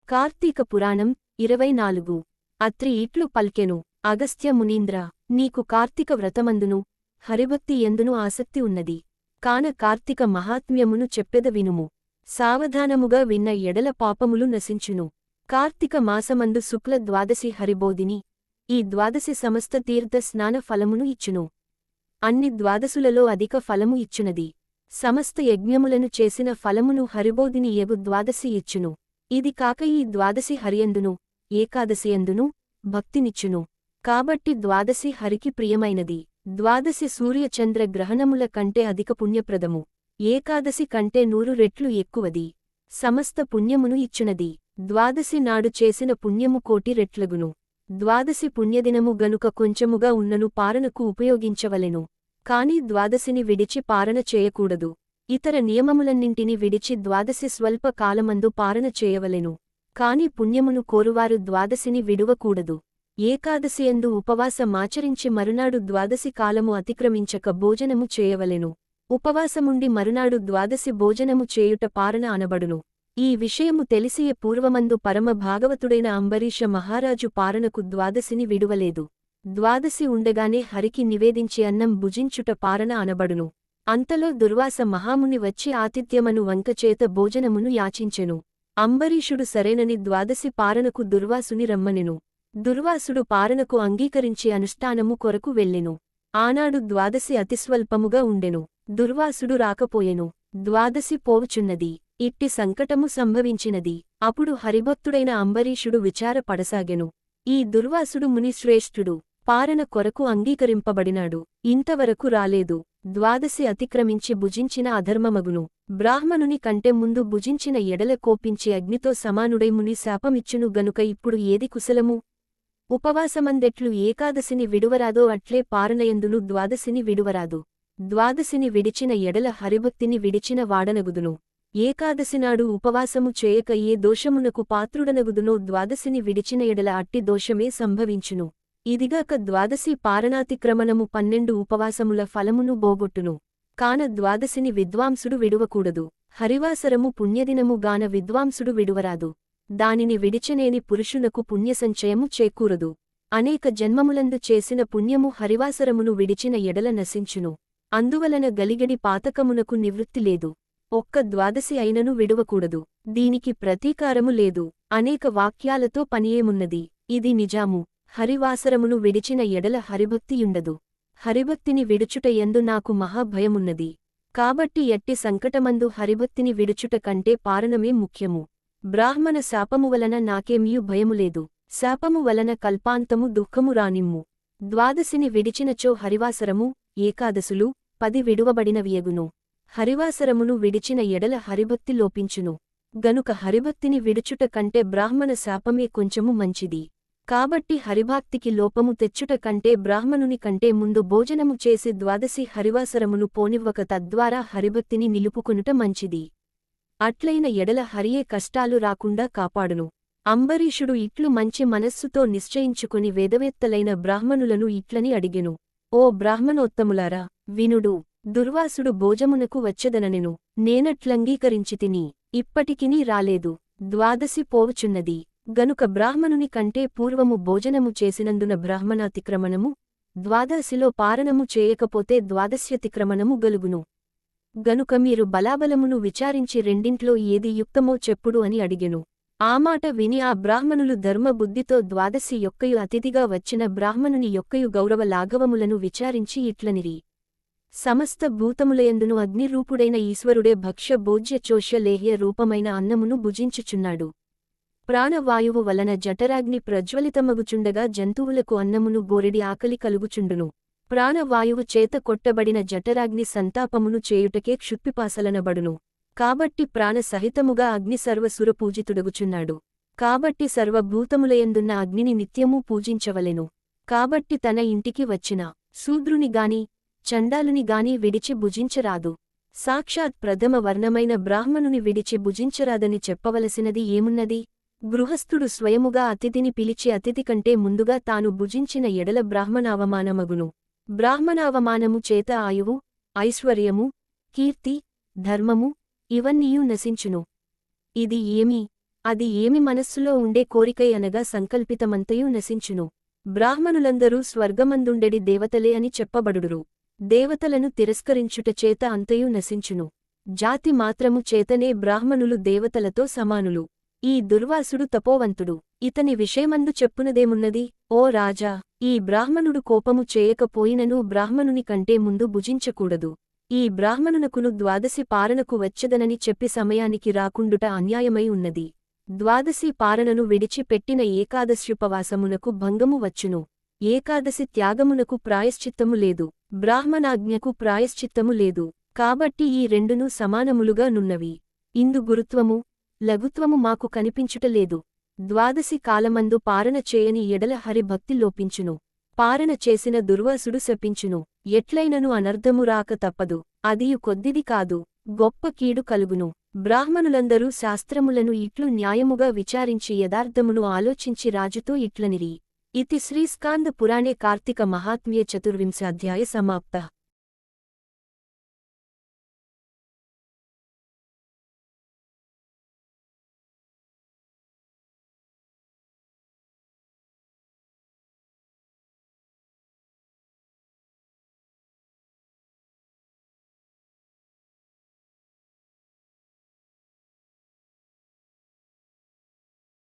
కార్తీక పురాణం 24 అత్రి ఇట్లు పల్కెను. అగస్త్య మునీంద్ర, నీకు కార్తీక వ్రతమందును హరిభక్తి ఎందును ఆసక్తి ఉన్నది. కాన కార్తీక మహాత్మ్యమును చెప్పెద వినుము. సావధానముగా విన్న ఎడల పాపములు నశించును. కార్తీక మాసమందు శుక్ల ద్వాదశి హరిబోధిని. ఈ ద్వాదశి సమస్త తీర్థ స్నాన ఫలమును ఇచ్చును. అన్ని ద్వాదశులలో అధిక ఫలము ఇచ్చునది. సమస్త యజ్ఞములను చేసిన ఫలమును హరిబోధిని యగు ద్వాదశి ఇచ్చును. ఇది కాక ఈ ద్వాదశి హరియందును ఏకాదశియందును భక్తినిచ్చును. కాబట్టి ద్వాదశి హరికి ప్రియమైనది. ద్వాదశి సూర్యచంద్ర గ్రహణముల కంటే అధిక పుణ్యప్రదము. ఏకాదశి కంటే 100 రెట్లు ఎక్కువది. సమస్త పుణ్యమును ఇచ్చునది. ద్వాదశి నాడు చేసిన పుణ్యము 1,000,000 రెట్లగును. ద్వాదశి పుణ్యదినము గనుక కొంచెముగా ఉన్నను పారణకు ఉపయోగించవలెను. కాని ద్వాదశిని విడిచి పారణ చేయకూడదు. ఇతర నియమములన్నింటిని విడిచి ద్వాదశి స్వల్ప కాలమందు పారణ చేయవలెను. కాని పుణ్యమును కోరువారు ద్వాదశిని విడువకూడదు. ఏకాదశియందు ఉపవాసమాచరించి మరునాడు ద్వాదశి కాలము అతిక్రమించక భోజనము చేయవలెను. ఉపవాసముండి మరునాడు ద్వాదశి భోజనము చేయుట పారణ అనబడును. ఈ విషయము తెలిసియే పూర్వమందు పరమ భాగవతుడైన అంబరీష మహారాజు పారణకు ద్వాదశిని విడువలేదు. ద్వాదశి ఉండగానే హరికి నివేదించి అన్నం భుజించుట పారణ అనబడును. అంతలో దుర్వాస మహాముని వచ్చి ఆతిథ్యమను వంకచేత భోజనమును యాచించెను. అంబరీషుడు సరేనని ద్వాదశి పారణకు దుర్వాసుని రమ్మనెను. దుర్వాసుడు పారణకు అంగీకరించి అనుష్ఠానము కొరకు వెళ్ళెను. ఆనాడు ద్వాదశి అతిస్వల్పముగా ఉండెను. దుర్వాసుడు రాకపోయెను. ద్వాదశి పోవుచున్నది. ఇట్టి సంకటము సంభవించినది. అప్పుడు హరిభక్తుడైన అంబరీషుడు విచారపడసాగెను. ఈ దుర్వాసుడు మునిశ్రేష్ఠుడు. పారణ కొరకు అంగీకరింపబడినాడు. ఇంతవరకు రాలేదు. ద్వాదశి అతిక్రమించి భుజించిన అధర్మమగును. బ్రాహ్మణుని కంటే ముందు భుజించిన ఎడల కోపించి అగ్నితో సమానుడై ముని శాపమిచ్చును గనుక ఇప్పుడు ఏది కుశలము? ఉపవాసమందెట్లు ఏకాదశిని విడువరాదో అట్లే పారణయందును ద్వాదశిని విడువరాదు. ద్వాదశిని విడిచిన ఎడల హరిభక్తిని విడిచిన వాడనగుదును. ఏకాదశినాడు ఉపవాసము చేయక ఏ దోషమునకు పాత్రుడనగుదునో ద్వాదశిని విడిచిన ఎడల అట్టి దోషమే సంభవించును. ఇదిగాక ద్వాదశి పారణాతిక్రమణము 12 ఉపవాసముల ఫలమును బోగొట్టును. కాన ద్వాదశిని విద్వాంసుడు విడువకూడదు. హరివాసరము పుణ్యదినము గాన విద్వాంసుడు విడువరాదు. దానిని విడిచనేని పురుషునకు పుణ్యసంచయము చేకూరదు. అనేక జన్మములందు చేసిన పుణ్యము హరివాసరమును విడిచిన ఎడల నశించును. అందువలన గలిగడి పాతకమునకు నివృత్తి లేదు. ఒక్క ద్వాదశి అయినను విడువకూడదు. దీనికి ప్రతీకారము లేదు. అనేక వాక్యాలతో పనియేమున్నది. ఇది నిజాము. హరివాసరమును విడిచిన ఎడల హరిభక్తియుండదు. హరిభక్తిని విడుచుట యందు నాకు మహాభయమున్నది. కాబట్టి ఎట్టి సంకటమందు హరిభక్తిని విడుచుట కంటే పారణమే ముఖ్యము. బ్రాహ్మణ శాపము వలన నాకేమియు భయములేదు. శాపము వలన కల్పాంతము దుఃఖము రానిమ్ము. ద్వాదశిని విడిచినచో హరివాసరము ఏకాదశులు 10 విడువబడినవియగును. హరివాసరమును విడిచిన ఎడల హరిభక్తి లోపించును. గనుక హరిభక్తిని విడుచుట కంటే బ్రాహ్మణ శాపమే కొంచెము మంచిది. కాబట్టి హరిభక్తికి లోపము తెచ్చుట కంటే బ్రాహ్మణుని కంటే ముందు భోజనము చేసి ద్వాదశి హరివాసరమును పోనివ్వక తద్వారా హరిభక్తిని నిలుపుకొనుట మంచిది. అట్లైన ఎడల హరియే కష్టాలు రాకుండా కాపాడును. అంబరీషుడు ఇట్లు మంచి మనస్సుతో నిశ్చయించుకుని వేదవేత్తలైన బ్రాహ్మణులను ఇట్లని అడిగెను. ఓ బ్రాహ్మణోత్తములారా, వినుడు. దుర్వాసుడు భోజమునకు వచ్చెదననెను. నేనట్లంగీకరించితిని. ఇప్పటికినీ రాలేదు. ద్వాదశి పోవుచున్నది. గనుక బ్రాహ్మణుని కంటే పూర్వము భోజనము చేసినందున బ్రాహ్మణాతిక్రమణము, ద్వాదశిలో పారణము చేయకపోతే ద్వాదశ్యతిక్రమణము గలుగును. గనుక మీరు బలాబలమును విచారించి రెండింట్లో ఏది యుక్తమో చెప్పుడు అని అడిగెను. ఆ మాట విని ఆ బ్రాహ్మణులు ధర్మబుద్ధితో ద్వాదశి యొక్కయు అతిథిగా వచ్చిన బ్రాహ్మణుని యొక్కయు గౌరవ లాఘవములను విచారించి ఇట్లనిరి. సమస్త భూతములయందును అగ్నిరూపుడైన ఈశ్వరుడే భక్ష్య భోజ్య చోష్య లేహ్య రూపమైన అన్నమును భుజించుచున్నాడు. ప్రాణవాయువు వలన జఠరాగ్ని ప్రజ్వలితమగుచుండగా జంతువులకు అన్నమును గోరెడి ఆకలి కలుగుచుండును. ప్రాణవాయువు చేత కొట్టబడిన జఠరాగ్ని సంతాపమును చేయుటకే క్షుత్పిపాసలనబడును. కాబట్టి ప్రాణ సహితముగా అగ్ని సర్వసురపూజితుడగుచున్నాడు. కాబట్టి సర్వభూతములయందున్న అగ్నిని నిత్యమూ పూజించవలెను. కాబట్టి తన ఇంటికి వచ్చిన శూద్రునిగాని చండాలునిగాని విడిచి భుజించరాదు. సాక్షాత్ ప్రథమ వర్ణమైన బ్రాహ్మణుని విడిచి భుజించరాదని చెప్పవలసినది ఏమున్నది? గృహస్థుడు స్వయముగా అతిథిని పిలిచి అతిథి కంటే ముందుగా తాను భుజించిన ఎడల బ్రాహ్మణావమానమగును. బ్రాహ్మణావమానము చేత ఆయువు, ఐశ్వర్యము, కీర్తి, ధర్మము ఇవన్నీయూ నశించును. ఇది ఏమి అది ఏమి మనస్సులో ఉండే కోరికై అనగా సంకల్పితమంతయు నశించును. బ్రాహ్మణులందరూ స్వర్గమందుండెడి దేవతలే అని చెప్పబడుదురు. దేవతలను తిరస్కరించుట చేత అంతయు నశించును. జాతి మాత్రము చేతనే బ్రాహ్మణులు దేవతలతో సమానులు. ఈ దుర్వాసుడు తపోవంతుడు. ఇతని విషయమందు చెప్పునదేమున్నది? ఓ రాజా, ఈ బ్రాహ్మణుడు కోపము చేయకపోయినను బ్రాహ్మణుని కంటే ముందు భుజించకూడదు. ఈ బ్రాహ్మణునకును ద్వాదశి పారణకు వచ్చదనని చెప్పి సమయానికి రాకుండుట అన్యాయమై ఉన్నది. ద్వాదశి పారణను విడిచి పెట్టిన ఏకాదశ్యుపవాసమునకు భంగము వచ్చును. ఏకాదశి త్యాగమునకు ప్రాయశ్చిత్తము లేదు, బ్రాహ్మణాజ్ఞకు ప్రాయశ్చిత్తము లేదు. కాబట్టి ఈ రెండును సమానములుగా నున్నవి. ఇందు గురుత్వము లఘుత్వము మాకు కనిపించుటలేదు. ద్వాదశి కాలమందు పారణ చేయని ఎడల హరి భక్తి లోపించును. పారణ చేసిన దుర్వాసుడు శపించును. ఎట్లైనను అనర్ధము రాక తప్పదు. అదియు కొద్దిది కాదు, గొప్ప కీడు కలుగును. బ్రాహ్మణులందరూ శాస్త్రములను ఇట్లు న్యాయముగా విచారించి యథార్థమును ఆలోచించి రాజుతో ఇట్లనిరి. ఇతి శ్రీ స్కాంద పురాణే కార్తీక మహాత్మ్యే చతుర్వింశాధ్యాయ సమాప్త.